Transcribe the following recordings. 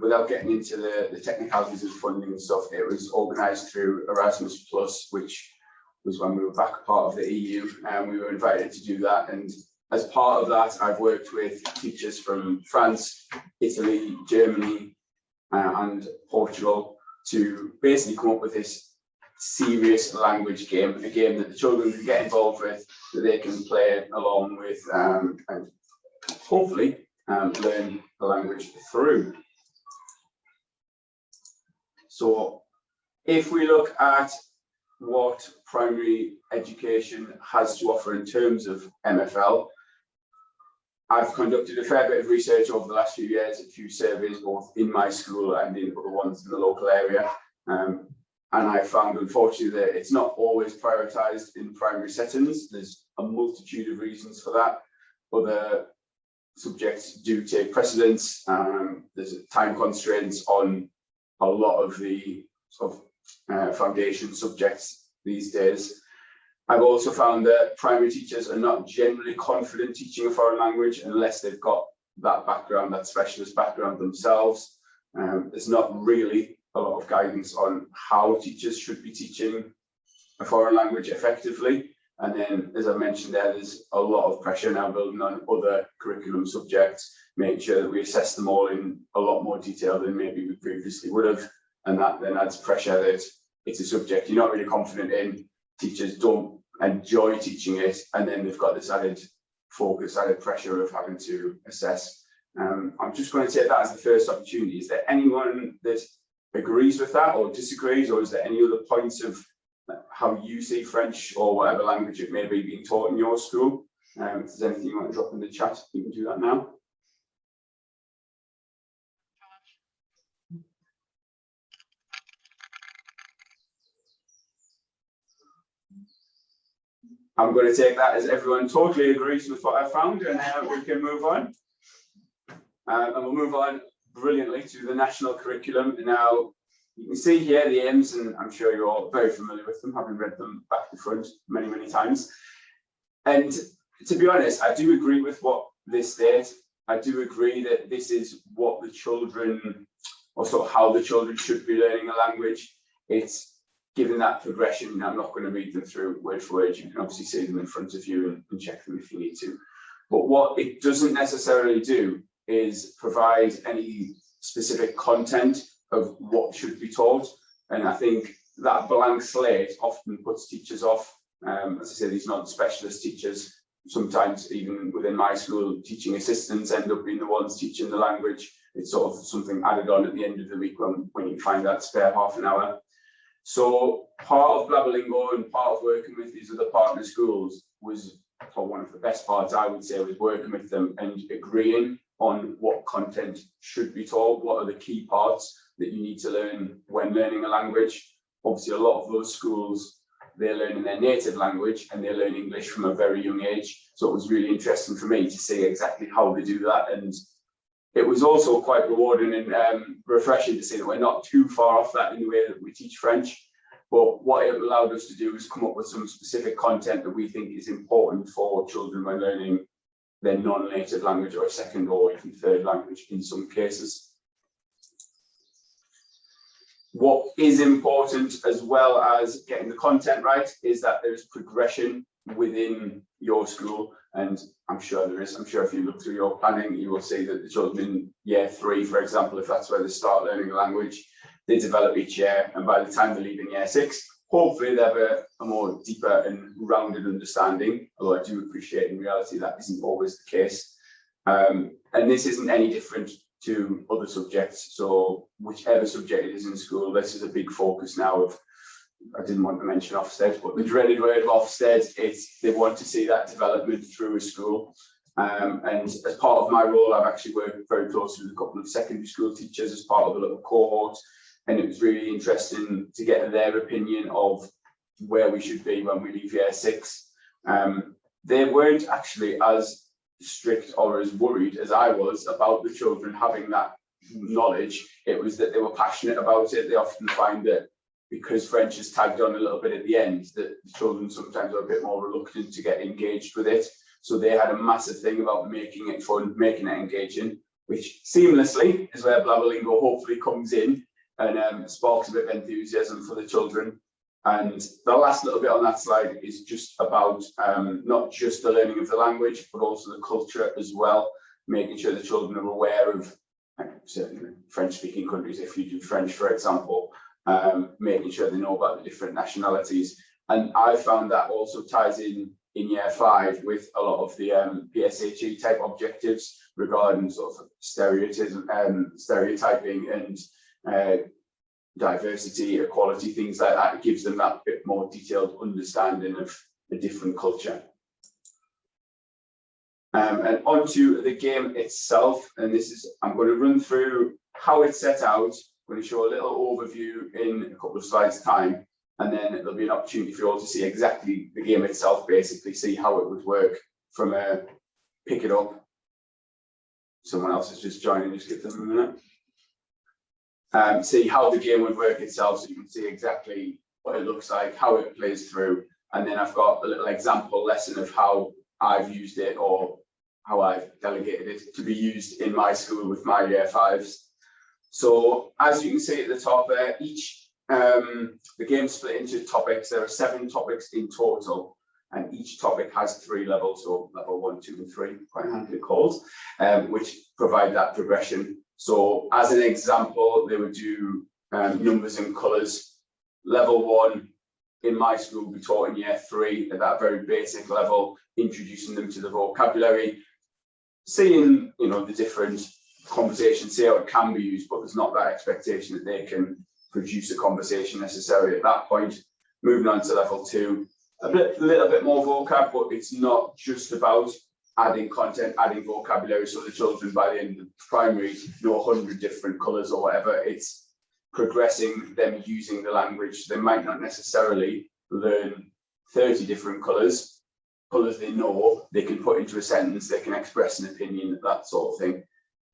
without getting into the technicalities of funding and stuff, it was organised through Erasmus Plus, which was when we were back part of the EU, and we were invited to do that. And as part of that, I've worked with teachers from France, Italy, Germany, and Portugal to basically come up with this serious language game, a game that the children can get involved with, that they can play along with, and hopefully learn the language through. So if we look at what primary education has to offer in terms of MFL, I've conducted a fair bit of research over the last few years, a few surveys both in my school and in other ones in the local area, and I found unfortunately that it's not always prioritised in primary settings. There's a multitude of reasons for that. Other subjects do take precedence. There's time constraints on a lot of the sort of foundation subjects these days. I've also found that primary teachers are not generally confident teaching a foreign language unless they've got that background, that specialist background themselves. There's not really a lot of guidance on how teachers should be teaching a foreign language effectively. And then, as I mentioned there, there's a lot of pressure now building on other curriculum subjects, making sure that we assess them all in a lot more detail than maybe we previously would have. And that then adds pressure that it's a subject you're not really confident in, teachers don't enjoy teaching it, and then they've got this added focus, added pressure of having to assess. I'm just going to take that as the first opportunity. Is there anyone that agrees with that or disagrees, or is there any other points of how you see French or whatever language it may be being taught in your school? If there's anything you want to drop in the chat, you can do that now. I'm going to take that as everyone totally agrees with what I found, and we can move on. And we'll move on brilliantly to the national curriculum. Now, you can see here the aims, and I'm sure you're all very familiar with them, having read them back to front many, many times. And to be honest, I do agree with what they state. I do agree that this is what the children, or sort of how the children should be learning a language. It's given that progression. I'm not going to read them through word for word. You can obviously see them in front of you and check them if you need to. But what it doesn't necessarily do is provide any specific content of what should be taught. And I think that blank slate often puts teachers off. As I say, these non-specialist teachers, sometimes even within my school, teaching assistants end up being the ones teaching the language. It's sort of something added on at the end of the week when you find that spare half an hour. So part of Blabolingo and part of working with these other partner schools was, for one of the best parts, I would say, was working with them and agreeing on what content should be taught, what are the key parts that you need to learn when learning a language. Obviously, a lot of those schools, they're learning their native language and they learn English from a very young age. So it was really interesting for me to see exactly how they do that. And it was also quite rewarding and refreshing to see that we're not too far off that in the way that we teach French. But what it allowed us to do is come up with some specific content that we think is important for children when learning their non-native language or a second or even third language in some cases. What is important, as well as getting the content right, is that there's progression within your school. And I'm sure there is. I'm sure if you look through your planning, you will see that the children in year 3, for example, if that's where they start learning a language, they develop each year. And by the time they leave in year 6, hopefully they have a more deeper and rounded understanding. Although I do appreciate in reality that isn't always the case. And this isn't any different to other subjects. So whichever subject it is in school, this is a big focus now of, I didn't want to mention Ofsted, but the dreaded word of Ofsted, they want to see that development through a school. And as part of my role, I've actually worked very closely with a couple of secondary school teachers as part of a little cohort. And it was really interesting to get their opinion of where we should be when we leave year 6. They weren't actually as strict or as worried as I was about the children having that knowledge. It was that they were passionate about it. They often find that because French is tagged on a little bit at the end, that the children sometimes are a bit more reluctant to get engaged with it. So they had a massive thing about making it fun, making it engaging. which seamlessly is where Blabolingo hopefully comes in and sparks a bit of enthusiasm for the children. And the last little bit on that slide is just about not just the learning of the language, but also the culture as well, making sure the children are aware of certain French-speaking countries, if you do French, for example, making sure they know about the different nationalities. And I found that also ties in year 5 with a lot of the PSHE type objectives regarding sort of stereotyping and diversity, equality, things like that. It gives them that bit more detailed understanding of a different culture. And onto the game itself, and this is, I'm going to run through how it's set out. I'm going to show a little overview in a couple of slides time, and then there'll be an opportunity for you all to see exactly the game itself, basically see how it would work from a pick it up. Someone else is just joining, just give them a minute. See how the game would work itself, so you can see exactly what it looks like, how it plays through, and then I've got a little example lesson of how I've used it or how I've delegated it to be used in my school with my year 5s. So as you can see at the top there, the game's split into topics. There are 7 topics in total, and each topic has 3 levels, so level 1, 2, and 3, quite handily called, which provide that progression. So as an example, they would do numbers and colours. Level 1 in my school will be taught in year 3 at that very basic level, introducing them to the vocabulary, seeing the different conversations, see how it can be used, but there's not that expectation that they can produce a conversation necessarily at that point. Moving on to level 2, a little bit more vocab, but it's not just about adding content, adding vocabulary, so the children by the end of primary know 100 different colours or whatever. It's progressing them using the language. They might not necessarily learn 30 different colours they know, they can put into a sentence, they can express an opinion, that sort of thing.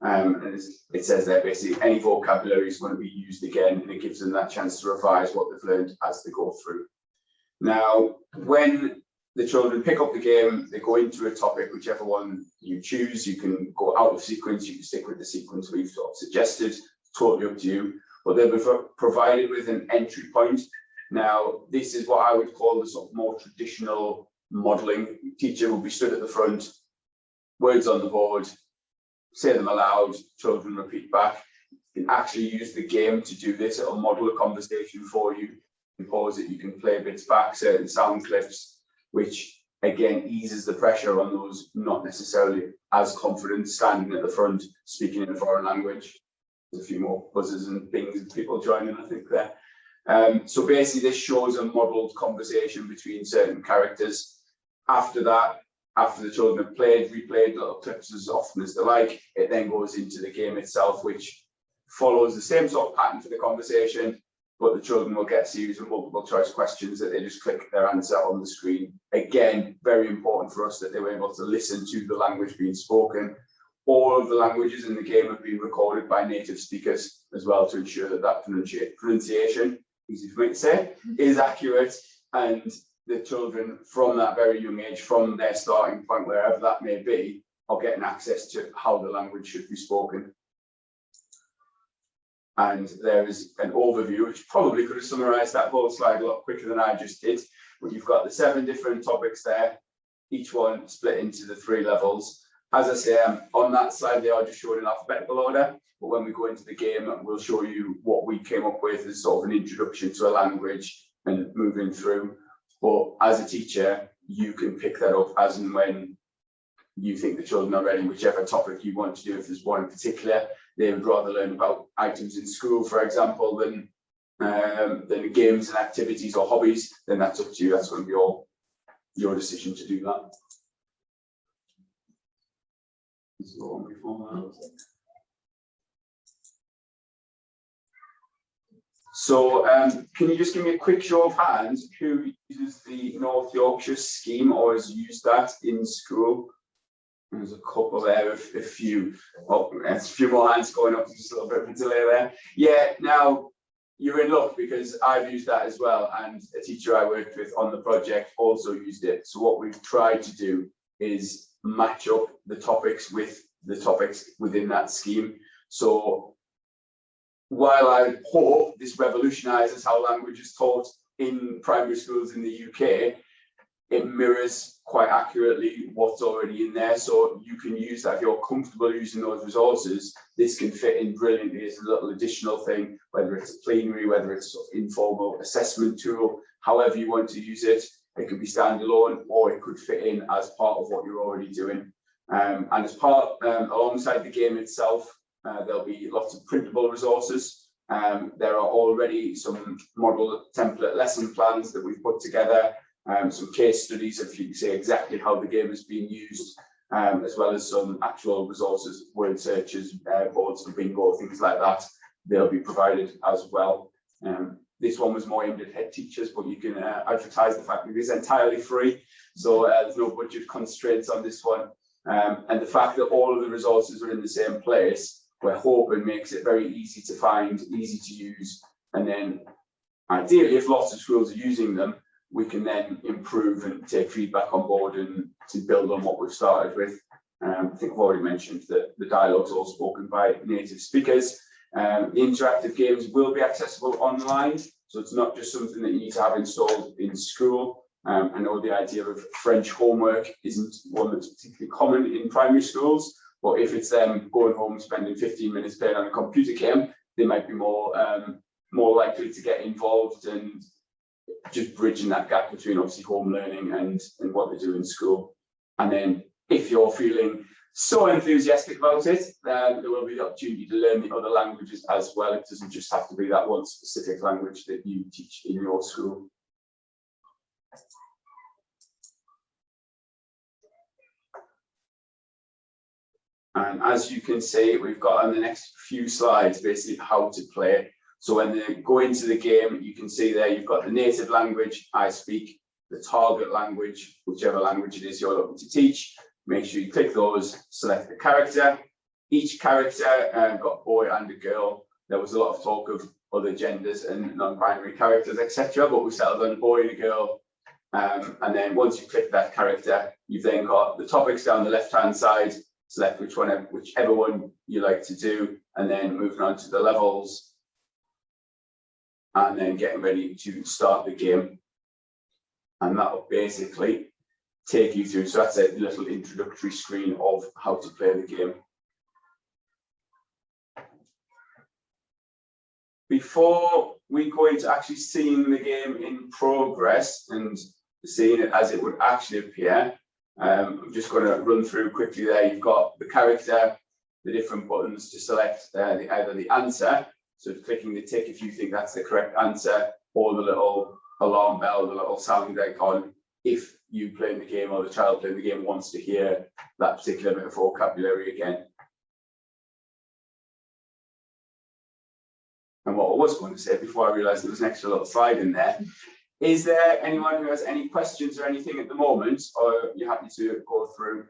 And it says there basically any vocabulary is going to be used again, and it gives them that chance to revise what they've learned as they go through. Now, when the children pick up the game, they go into a topic, whichever one you choose. You can go out of sequence, you can stick with the sequence we've sort of suggested, totally up to you. But they'll be provided with an entry point. Now, this is what I would call the sort of more traditional modelling. Teacher will be stood at the front, words on the board, say them aloud, children repeat back. You can actually use the game to do this. It'll model a conversation for you. You can pause it, you can play bits back, certain sound clips, which again eases the pressure on those not necessarily as confident standing at the front speaking in a foreign language. There's a few more buzzers and things and people joining, I think, there. So basically this shows a modelled conversation between certain characters. After that, after the children have played, replayed little clips as often as they like, it then goes into the game itself, which follows the same sort of pattern for the conversation, but the children will get a series of multiple choice questions that they just click their answer on the screen. Again, very important for us that they were able to listen to the language being spoken. All of the languages in the game have been recorded by native speakers as well, to ensure that that pronunciation, easy for me to say, is accurate, and the children from that very young age, from their starting point, wherever that may be, are getting access to how the language should be spoken. And there is an overview, which probably could have summarised that whole slide a lot quicker than I just did, but you've got the 7 different topics there, each one split into the 3 levels. As I say, on that slide, they are just shown in alphabetical order, but when we go into the game, we'll show you what we came up with as sort of an introduction to a language and moving through. But as a teacher, you can pick that up as and when you think the children are ready, whichever topic you want to do. If there's one in particular, they would rather learn about items in school, for example, than games and activities or hobbies, then that's up to you. That's going to be your decision to do that. So can you just give me a quick show of hands who uses the North Yorkshire scheme or has used that in school? There's a couple there, a few more hands going up, just a little bit of a delay there. Yeah, now you're in luck because I've used that as well, and a teacher I worked with on the project also used it. So what we've tried to do is match up the topics with the topics within that scheme. So while I hope this revolutionises how language is taught in primary schools in the UK, it mirrors quite accurately what's already in there. So you can use that if you're comfortable using those resources. This can fit in brilliantly as a little additional thing, whether it's a plenary, whether it's a sort of informal assessment tool, however you want to use it. It could be standalone, or it could fit in as part of what you're already doing. And as part, alongside the game itself, there'll be lots of printable resources. There are already some model template lesson plans that we've put together, some case studies if you can say exactly how the game is being used, as well as some actual resources, word searches, boards for bingo, things like that. They'll be provided as well. This one was more aimed at head teachers, but you can advertise the fact that it is entirely free, so there's no budget constraints on this one. And the fact that all of the resources are in the same place, we're hoping makes it very easy to find, easy to use, and then ideally, if lots of schools are using them, we can then improve and take feedback on board and to build on what we've started with. I think I've already mentioned that the dialogue's all spoken by native speakers. The interactive games will be accessible online, so it's not just something that you need to have installed in school. I know the idea of French homework isn't one that's particularly common in primary schools, but if it's them going home, spending 15 minutes playing on a computer game, they might be more likely to get involved and just bridging that gap between obviously home learning and what they do in school. And then if you're feeling so enthusiastic about it, then there will be the opportunity to learn the other languages as well. It doesn't just have to be that one specific language that you teach in your school. And as you can see, we've got on the next few slides basically how to play. So when they go into the game, you can see there you've got the native language, I speak, the target language, whichever language it is you're looking to teach. Make sure you click those, select the character. Each character got boy and a girl. There was a lot of talk of other genders and non-binary characters, etc. But we settled on a boy and a girl. And then once you click that character, you've then got the topics down the left-hand side. Select whichever one you like to do, and then moving on to the levels, and then getting ready to start the game. And that will basically take you through. So that's a little introductory screen of how to play the game. Before we go into actually seeing the game in progress and seeing it as it would actually appear, I'm just going to run through quickly there. You've got the character, the different buttons to select either the answer, so clicking the tick if you think that's the correct answer, or the little alarm bell, the little sound icon if you playing the game or the child playing the game wants to hear that particular bit of vocabulary again. And what I was going to say before I realised there was an extra little slide in there, is there anyone who has any questions or anything at the moment, or are you happy to go through?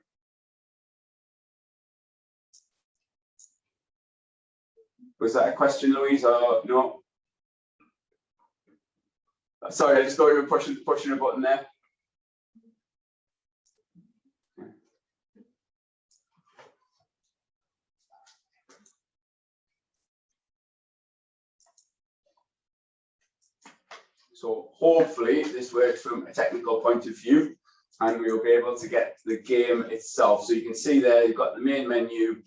Was that a question, Louise, or no? Sorry, I just thought you were pushing a button there. So hopefully this works from a technical point of view, and we'll be able to get the game itself. So you can see there, you've got the main menu,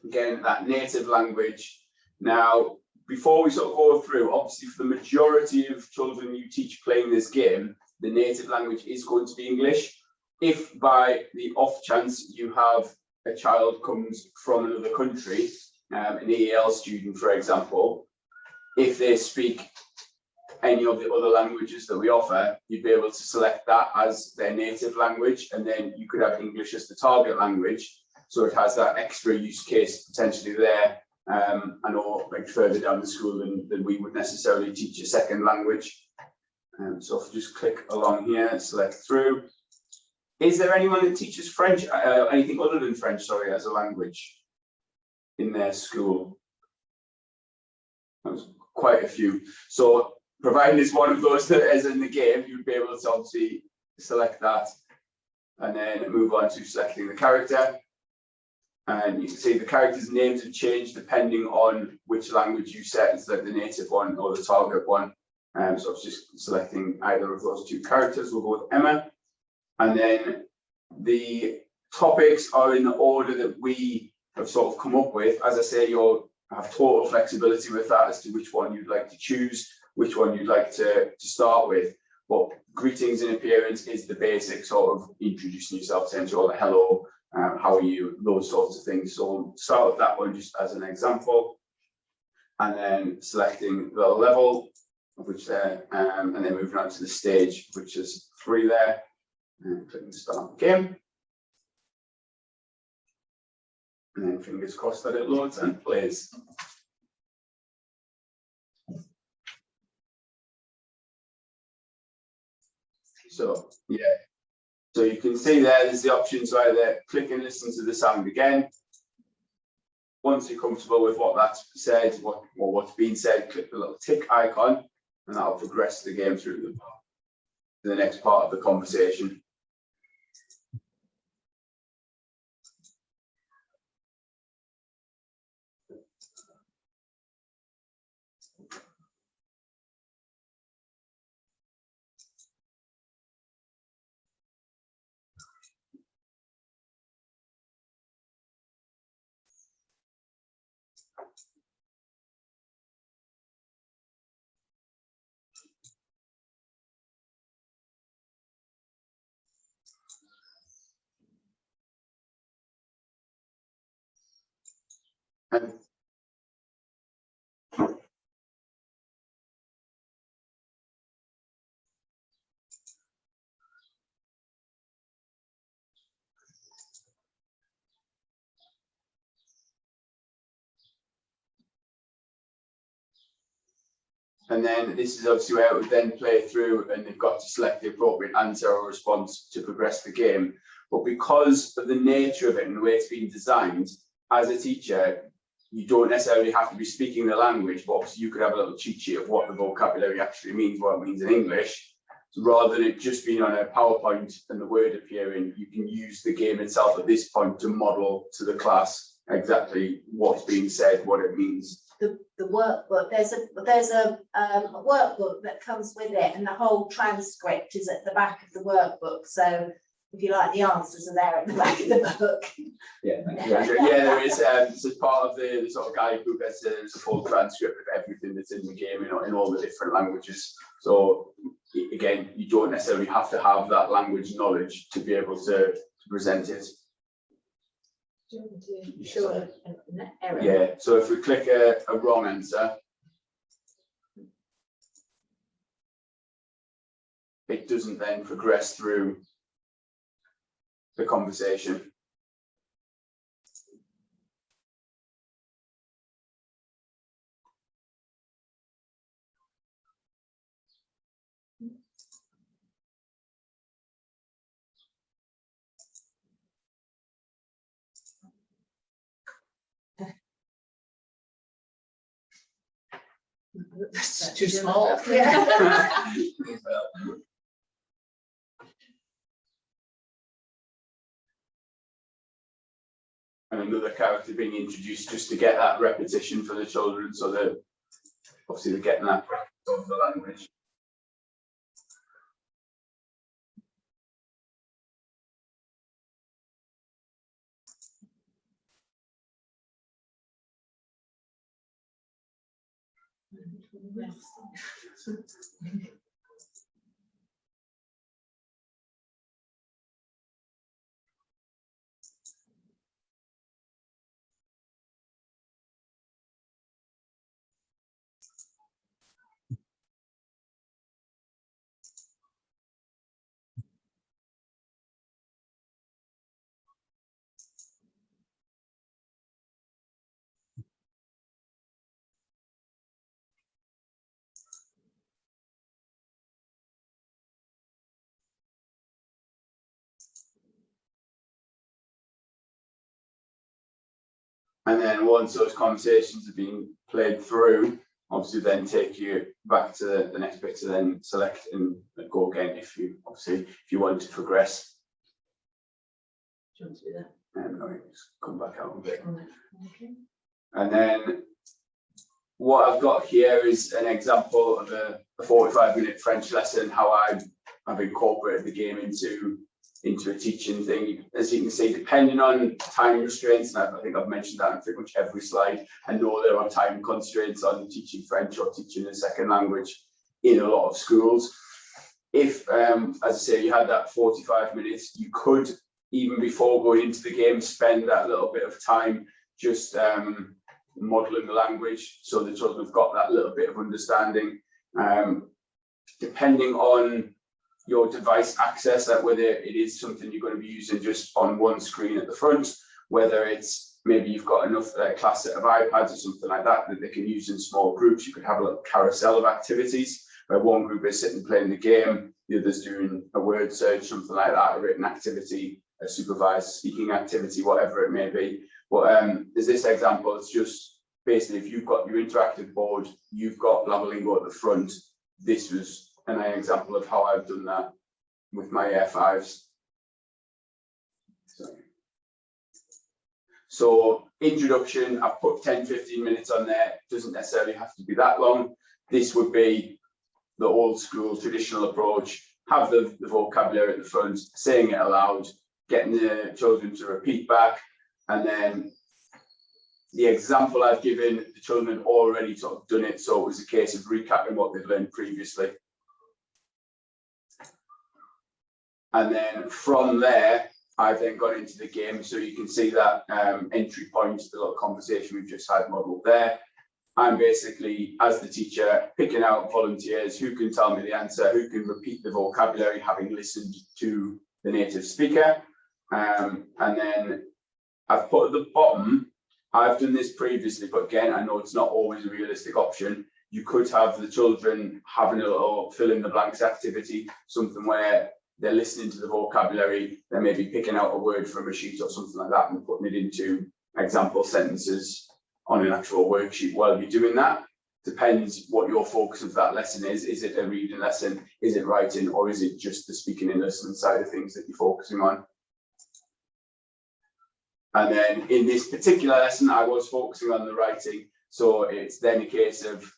again, that native language. Now, before we sort of go through, obviously for the majority of children you teach playing this game, the native language is going to be English. If by the off chance you have a child comes from another country, an EEL student, for example, if they speak any of the other languages that we offer, you'd be able to select that as their native language, and then you could have English as the target language. So it has that extra use case potentially there. I know like further down the school than we would necessarily teach a second language. So if you just click along here, select through. Is there anyone that teaches French, anything other than French, sorry, as a language in their school? That was quite a few. So providing it's one of those that is in the game, you'd be able to obviously select that and then move on to selecting the character. And you can see the characters' names have changed depending on which language you set as like the native one or the target one. So I was just selecting either of those two characters. We'll go with Emma. And then the topics are in the order that we have sort of come up with. As I say, you'll have total flexibility with that as to which one you'd like to choose, which one you'd like to start with. But greetings and appearance is the basic sort of introducing yourself, saying to all the hello, how are you, those sorts of things. So we'll start with that one just as an example. And then selecting the level, of which there, and then moving on to the stage, which is 3 there. And clicking start game. And then fingers crossed that it loads and plays. So yeah, so you can see there's the option to either click and listen to the sound again. Once you're comfortable with what that's said, what's been said, click the little tick icon, and that'll progress the game through the next part of the conversation. And then this is obviously where it would then play through and they've got to select the appropriate answer or response to progress the game. But because of the nature of it and the way it's been designed, as a teacher, you don't necessarily have to be speaking the language, but obviously you could have a little cheat sheet of what the vocabulary actually means, what it means in English. So rather than it just being on a PowerPoint and the word appearing, you can use the game itself at this point to model to the class exactly what's being said, what it means. The workbook, there's a workbook that comes with it, and the whole transcript is at the back of the workbook. So if you like, the answers are there at the back of the book. Yeah, there is. So part of the sort of guidebook, there's a full transcript of everything that's in the game, in all the different languages. So again, you don't necessarily have to have that language knowledge to be able to present it. Do you want to show an error? Yeah, so if we click a wrong answer, it doesn't then progress through the conversation. That's too small. Yeah. And another character being introduced just to get that repetition for the children, so that obviously they're getting that practice of the language. And then once those conversations have been played through, obviously then take you back to the next bit to then select and go again if you want to progress. Do you want to do that? Let me just come back out a bit. Okay. And then what I've got here is an example of a 45-minute French lesson, how I've incorporated the game into a teaching thing. As you can see, depending on time restraints, and I think I've mentioned that in pretty much every slide, I know there are time constraints on teaching French or teaching a second language in a lot of schools. If, as I say, you had that 45 minutes, you could, even before going into the game, spend that little bit of time just modeling the language, so the children have got that little bit of understanding. Depending on your device access, that whether it is something you're going to be using just on one screen at the front, whether it's maybe you've got enough class set of iPads or something like that that they can use in small groups. You could have a little carousel of activities where one group is sitting playing the game, the other's doing a word search, something like that, a written activity, a supervised speaking activity, whatever it may be. But there's this example. It's just basically, if you've got your interactive board, you've got Blabolingo at the front. This was an example of how I've done that with my Air 5s. So introduction, I've put 10-15 minutes on there. It doesn't necessarily have to be that long. This would be the old school traditional approach. Have the vocabulary at the front, saying it aloud, getting the children to repeat back, and then the example I've given, the children had already sort of done it, so it was a case of recapping what they'd learned previously. And then from there, I've then gone into the game, so you can see that entry point, the little conversation we've just had modelled there. I'm basically, as the teacher, picking out volunteers who can tell me the answer, who can repeat the vocabulary, having listened to the native speaker. And then I've put at the bottom, I've done this previously, but again, I know it's not always a realistic option. You could have the children having a little fill in the blanks activity, something where they're listening to the vocabulary, they're maybe picking out a word from a sheet or something like that and putting it into example sentences on an actual worksheet while you're doing that. Depends what your focus of that lesson is. Is it a reading lesson? Is it writing? Or is it just the speaking and listening side of things that you're focusing on? And then in this particular lesson, I was focusing on the writing. So it's then a case of,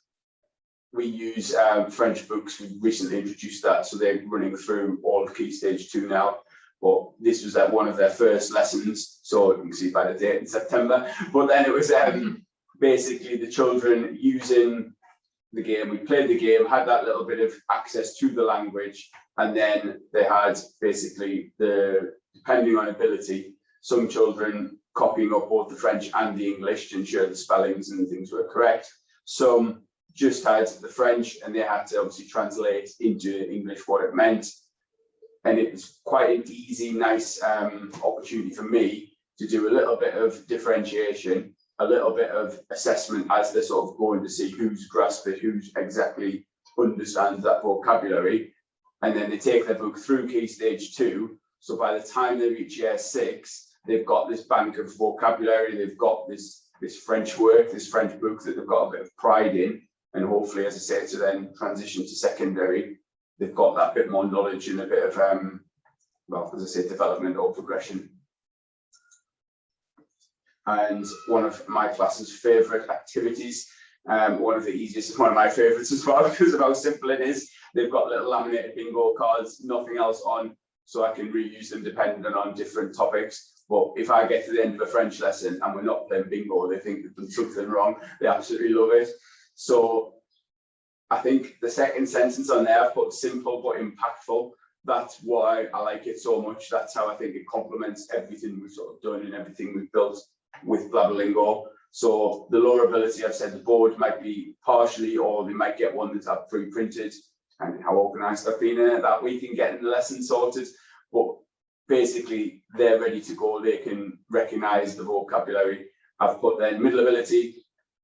we use French books. We recently introduced that, so they're running through all of Key Stage 2 now. But this was one of their first lessons, so you can see by the date in September. But then it was basically the children using the game. We played the game, had that little bit of access to the language, and then they had basically depending on ability, some children copying up both the French and the English to ensure the spellings and things were correct. Some just had the French and they had to obviously translate into English what it meant. And it was quite an easy, nice opportunity for me to do a little bit of differentiation, a little bit of assessment as they're sort of going to see who's grasped it, who's exactly understands that vocabulary. And then they take their book through Key Stage 2. So by the time they reach year 6, they've got this bank of vocabulary, they've got this French work, this French book that they've got a bit of pride in. And hopefully, as I say, to then transition to secondary, they've got that bit more knowledge and a bit of, well, as I say, development or progression. And one of my class's favourite activities, one of the easiest, one of my favourites as well, because of how simple it is. They've got little laminated bingo cards, nothing else on, so I can reuse them depending on different topics. But if I get to the end of a French lesson and we're not playing bingo, they think they've done something wrong. They absolutely love it. So I think the second sentence on there, I've put simple but impactful. That's why I like it so much. That's how I think it complements everything we've sort of done and everything we've built with Blabolingo. So the lower ability, I've said the board might be partially, or they might get one that's up pre-printed, and how organised I've been in it that week and getting the lesson sorted. But basically, they're ready to go. They can recognise the vocabulary. I've put then middle ability.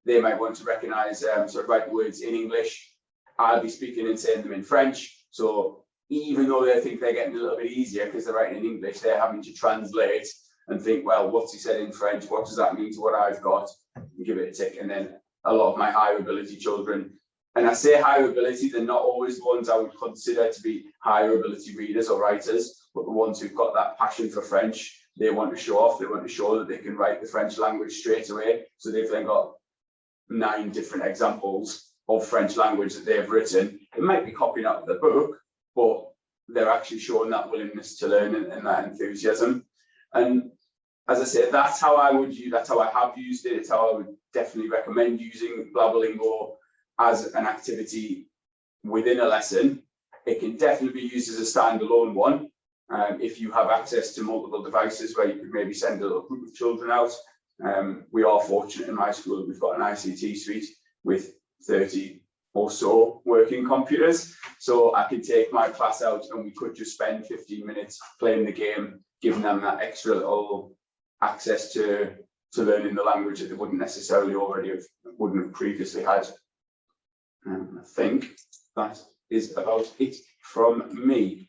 They might want to recognise, sort of write words in English. I'll be speaking and saying them in French. So even though they think they're getting a little bit easier because they're writing in English, they're having to translate and think, well, what's he said in French? What does that mean to what I've got? And give it a tick. And then a lot of my higher ability children, and I say higher ability, they're not always the ones I would consider to be higher ability readers or writers, but the ones who've got that passion for French, they want to show off, they want to show that they can write the French language straight away. So they've then got 9 different examples of French language that they've written. It might be copying out of the book, but they're actually showing that willingness to learn and that enthusiasm. And as I say, that's how I would use, that's how I have used it. It's how I would definitely recommend using Blabolingo as an activity within a lesson. It can definitely be used as a standalone one. If you have access to multiple devices where you could maybe send a little group of children out. We are fortunate in my school that we've got an ICT suite with 30 or so working computers. So I could take my class out and we could just spend 15 minutes playing the game, giving them that extra little access to learning the language that they wouldn't necessarily wouldn't have previously had. I think that is about it from me.